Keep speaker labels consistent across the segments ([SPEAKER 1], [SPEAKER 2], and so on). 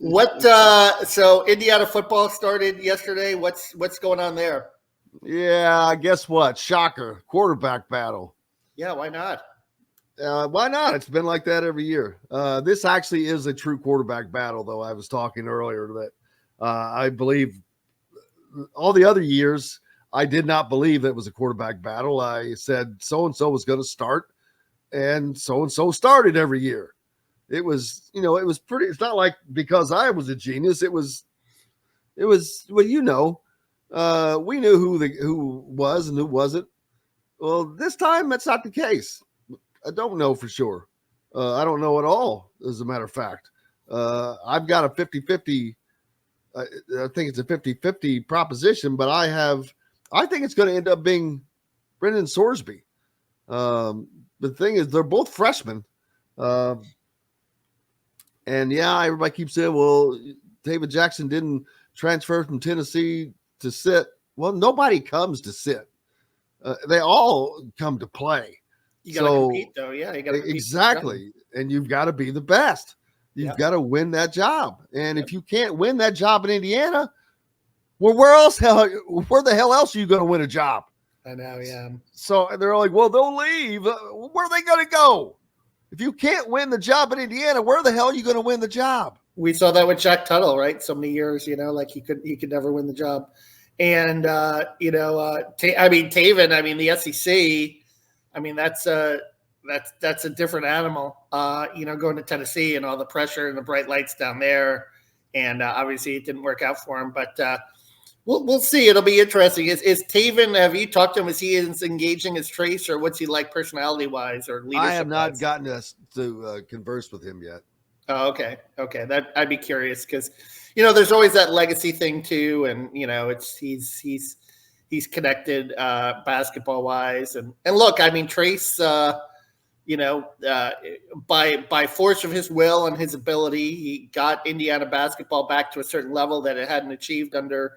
[SPEAKER 1] So Indiana football started yesterday. What's going on there?
[SPEAKER 2] Yeah, guess what? Shocker. Quarterback battle.
[SPEAKER 1] Yeah, why not?
[SPEAKER 2] Why not? It's been like that every year. This actually is a true quarterback battle, though. I was talking earlier that I believe all the other years, I did not believe that it was a quarterback battle. I said so and so was going to start, and so started every year. It was, it was pretty. It's not like because I was a genius. It was well, we knew who was and who wasn't. Well, this time that's not the case. I don't know for sure. I don't know at all, as a matter of fact. I've got a 50-50. I think it's a 50-50 proposition, but I think it's going to end up being Brendan Sorsby. The thing is, they're both freshmen. And yeah, everybody keeps saying, well, David Jackson didn't transfer from Tennessee to sit. Well, nobody comes to sit. They all come to play.
[SPEAKER 1] You got to compete, though. Yeah, you got to
[SPEAKER 2] exactly, and you've got to be the best. You've got to win that job, and if you can't win that job in Indiana, well, where the hell else are you going to win a job?
[SPEAKER 1] I know, yeah.
[SPEAKER 2] So they're like, well, they'll leave. Where are they going to go? If you can't win the job in Indiana, where the hell are you going to win the job?
[SPEAKER 1] We saw that with Jack Tuttle, right? So many years, like he could never win the job. And Taven, the SEC, that's a different animal. Going to Tennessee and all the pressure and the bright lights down there, and obviously it didn't work out for him. But we'll see. It'll be interesting. Is Taven? Have you talked to him? Is he as engaging as Trace, or what's he like personality wise or leadership?
[SPEAKER 2] I have not gotten to converse with him yet.
[SPEAKER 1] Oh, okay. That I'd be curious because, there's always that legacy thing too, and he's connected basketball wise, and look, Trace, by force of his will and his ability, he got Indiana basketball back to a certain level that it hadn't achieved under,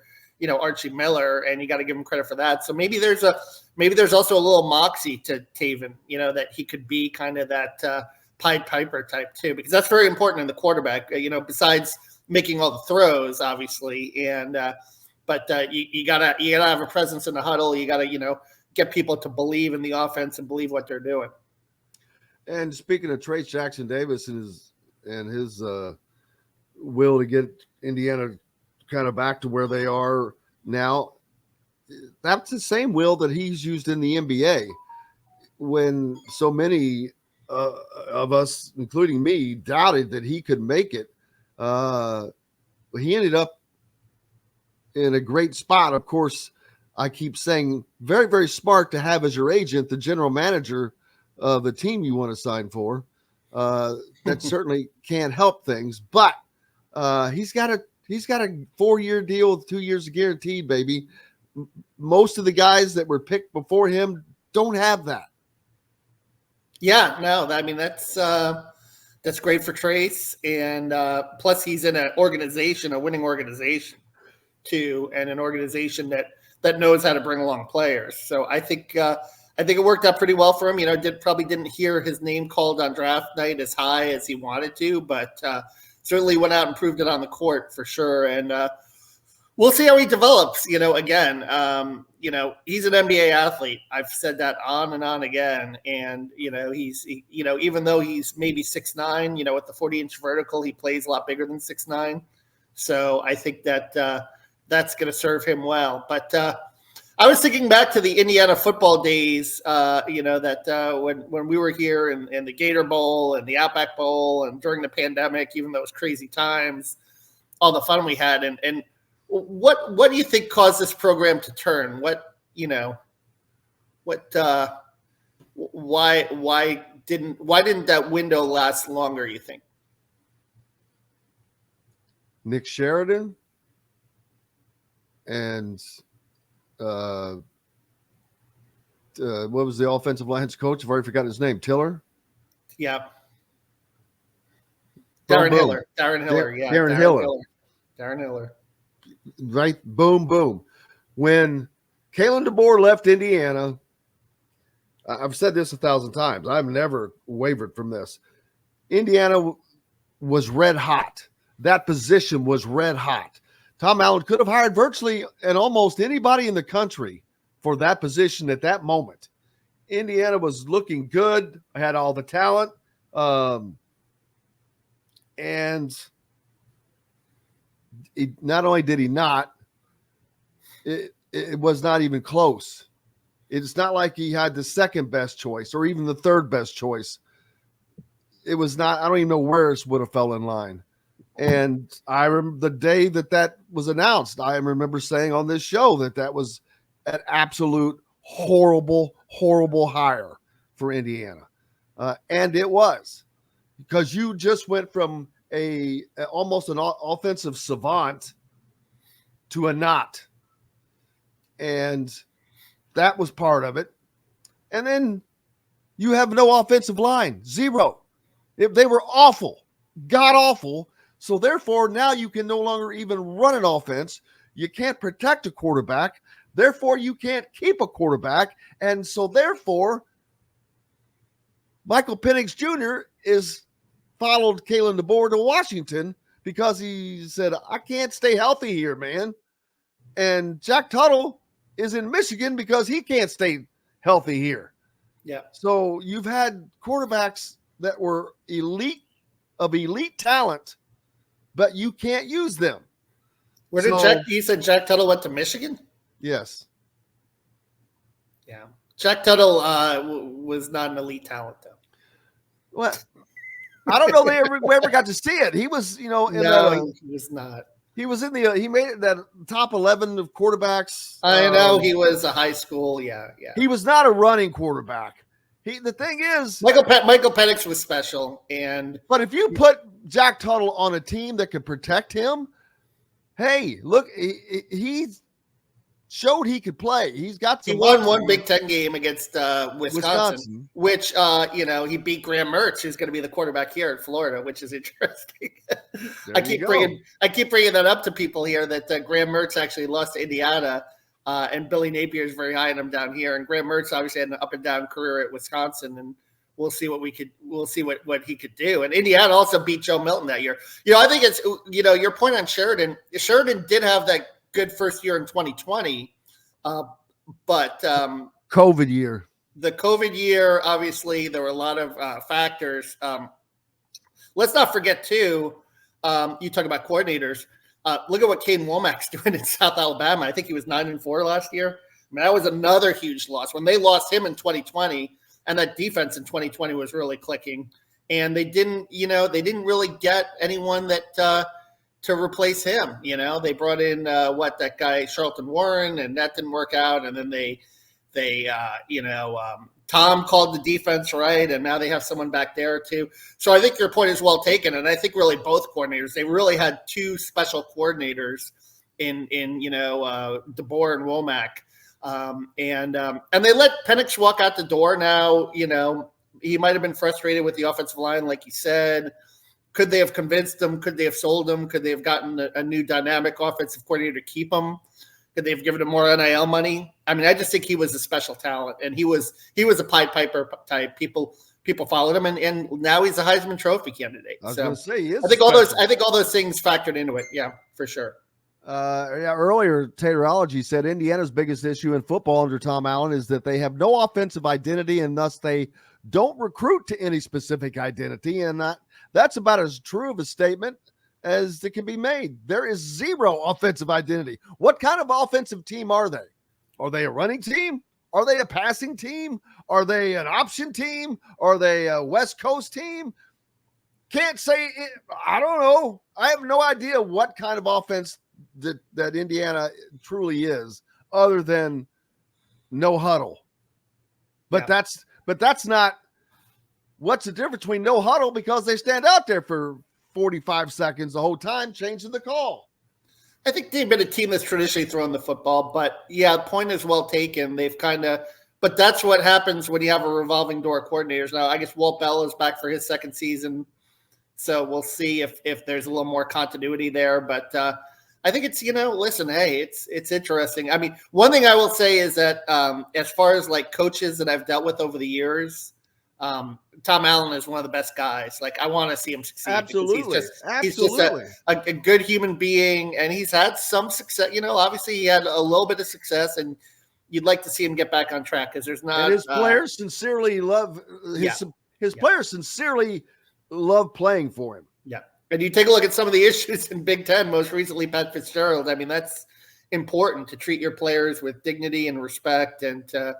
[SPEAKER 1] Archie Miller, and you got to give him credit for that. So maybe there's also a little moxie to Taven, that he could be kind of that Pied Piper type too, because that's very important in the quarterback. Besides making all the throws, obviously, and but you gotta have a presence in the huddle. You gotta get people to believe in the offense and believe what they're doing.
[SPEAKER 2] And speaking of Trace Jackson Davis and his will to get Indiana kind of back to where they are now, that's the same will that he's used in the NBA when so many of us, including me, doubted that he could make it. He ended up in a great spot. Of course, I keep saying very, very smart to have as your agent the general manager of the team you want to sign for. That certainly can't help things, but he's got a 4-year deal with 2 years guaranteed, baby. Most of the guys that were picked before him don't have that.
[SPEAKER 1] Yeah, no, that's great for Trace, and plus he's in a winning organization too, and an organization that knows how to bring along players. So I think it worked out pretty well for him. Probably didn't hear his name called on draft night as high as he wanted to, but certainly went out and proved it on the court for sure. And we'll see how he develops. Again, he's an NBA athlete. I've said that on and on again. And he's even though he's maybe 6'9", with the 40-inch vertical, he plays a lot bigger than 6'9". So I think that that's going to serve him well. But I was thinking back to the Indiana football days, when we were here in the Gator Bowl and the Outback Bowl and during the pandemic, even though it was crazy times, all the fun we had. And what do you think caused this program to turn? Why didn't that window last longer, you think?
[SPEAKER 2] Nick Sheridan and what was the offensive line's coach? I've already forgotten his name. Tiller?
[SPEAKER 1] Yeah. Darren Hiller. Darren Hiller. Yeah.
[SPEAKER 2] Darren Hiller.
[SPEAKER 1] Darren Hiller.
[SPEAKER 2] Right. Boom, boom. When Kalen DeBoer left Indiana, I've said this 1,000 times. I've never wavered from this. Indiana was red hot. that position was red hot. Tom Allen could have hired virtually and almost anybody in the country for that position at that moment. Indiana was looking good, had all the talent, and not only did he not, it was not even close. It's not like he had the second best choice or even the third best choice. It was not, I don't even know where it would have fell in line. And I remember the day that was announced, I remember saying on this show that was an absolute horrible, horrible hire for Indiana. And it was, because you just went from almost an offensive savant to a not. And that was part of it. And then you have no offensive line, zero. They were awful, god awful. So therefore, now you can no longer even run an offense. You can't protect a quarterback. Therefore, you can't keep a quarterback. And so therefore, Michael Penix Jr. followed Kalen DeBoer to Washington because he said, I can't stay healthy here, man. And Jack Tuttle is in Michigan because he can't stay healthy here.
[SPEAKER 1] Yeah.
[SPEAKER 2] So you've had quarterbacks that were elite talent, but you can't use them.
[SPEAKER 1] You said Jack Tuttle went to Michigan?
[SPEAKER 2] Yes.
[SPEAKER 1] Yeah. Jack Tuttle was not an elite talent, though.
[SPEAKER 2] Well, I don't know we ever got to see it. He was, he
[SPEAKER 1] was not.
[SPEAKER 2] He was he made it that top 11 of quarterbacks.
[SPEAKER 1] I know he was a high school. Yeah.
[SPEAKER 2] He was not a running quarterback. The thing is,
[SPEAKER 1] Michael Penix was special,
[SPEAKER 2] but if you put Jack Tuttle on a team that could protect him, hey, look, he showed he could play. He's got some.
[SPEAKER 1] He won one Big Ten game against Wisconsin, which he beat Graham Mertz, who's going to be the quarterback here in Florida, which is interesting. I keep bringing that up to people here that Graham Mertz actually lost to Indiana. And Billy Napier is very high on him down here, and Graham Mertz obviously had an up and down career at Wisconsin, and we'll see what he could do. And Indiana also beat Joe Milton that year. I think it's your point on Sheridan. Sheridan did have that good first year in 2020, but
[SPEAKER 2] COVID year.
[SPEAKER 1] The COVID year, obviously, there were a lot of factors. Let's not forget too. You talk about coordinators. Look at what Caden Womack's doing in South Alabama. I think he was 9-4 last year. I mean, that was another huge loss when they lost him in 2020, and that defense in 2020 was really clicking. And they didn't really get anyone that to replace him. They brought in that guy Charlton Warren, and that didn't work out. And then Tom called the defense right, and now they have someone back there too. So I think your point is well taken, and I think really both coordinators, they really had two special coordinators in DeBoer and Womack, and they let Penix walk out the door. Now he might have been frustrated with the offensive line, like you said. Could they have convinced him? Could they have sold him? Could they have gotten a new dynamic offensive coordinator to keep him? Could they have given him more NIL money? I mean, I just think he was a special talent, and he was a Pied Piper type. People followed him, and now he's a Heisman Trophy candidate. I was going to say, I think all those things factored into it. Yeah, for sure.
[SPEAKER 2] Earlier, Taterology said Indiana's biggest issue in football under Tom Allen is that they have no offensive identity, and thus they don't recruit to any specific identity. And that's about as true of a statement as it can be made. There is zero offensive identity. What kind of offensive team are they? Are they a running team? Are they a passing team? Are they an option team? Are they a West Coast team? Can't say it. I don't know. I have no idea what kind of offense that Indiana truly is, other than no huddle. But that's not. What's the difference between no huddle, because they stand out there for 45 seconds the whole time, changing the call.
[SPEAKER 1] I think they've been a team that's traditionally thrown the football, but point is well taken. But that's what happens when you have a revolving door of coordinators. Now, I guess Walt Bell is back for his second season, so we'll see if there's a little more continuity there. But I think it's, listen, hey, it's interesting. I mean, one thing I will say is that as far as like coaches that I've dealt with over the years, Tom Allen is one of the best guys. Like, I want to see him succeed.
[SPEAKER 2] Absolutely.
[SPEAKER 1] He's just a good human being, and he's had some success. Obviously he had a little bit of success, and you'd like to see him get back on track because there's not.
[SPEAKER 2] And his players sincerely love his players sincerely love playing for him.
[SPEAKER 1] Yeah. And you take a look at some of the issues in Big Ten, most recently Pat Fitzgerald. I mean, that's important to treat your players with dignity and respect, and to,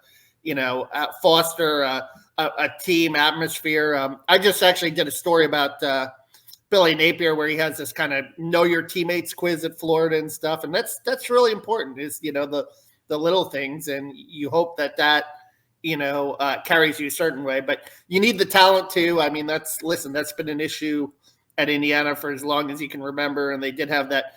[SPEAKER 1] foster a team atmosphere. I just actually did a story about Billy Napier, where he has this kind of know your teammates quiz at Florida and stuff. And that's really important, is, the little things. And you hope that carries you a certain way, but you need the talent too. I mean, that's been an issue at Indiana for as long as you can remember. And they did have that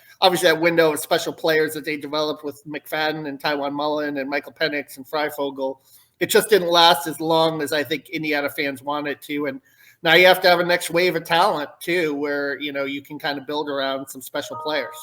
[SPEAKER 1] window of special players that they developed with McFadden and Tywan Mullen and Michael Penix and Freifogel. It just didn't last as long as I think Indiana fans wanted to. And now you have to have a next wave of talent too, where, you can kind of build around some special players.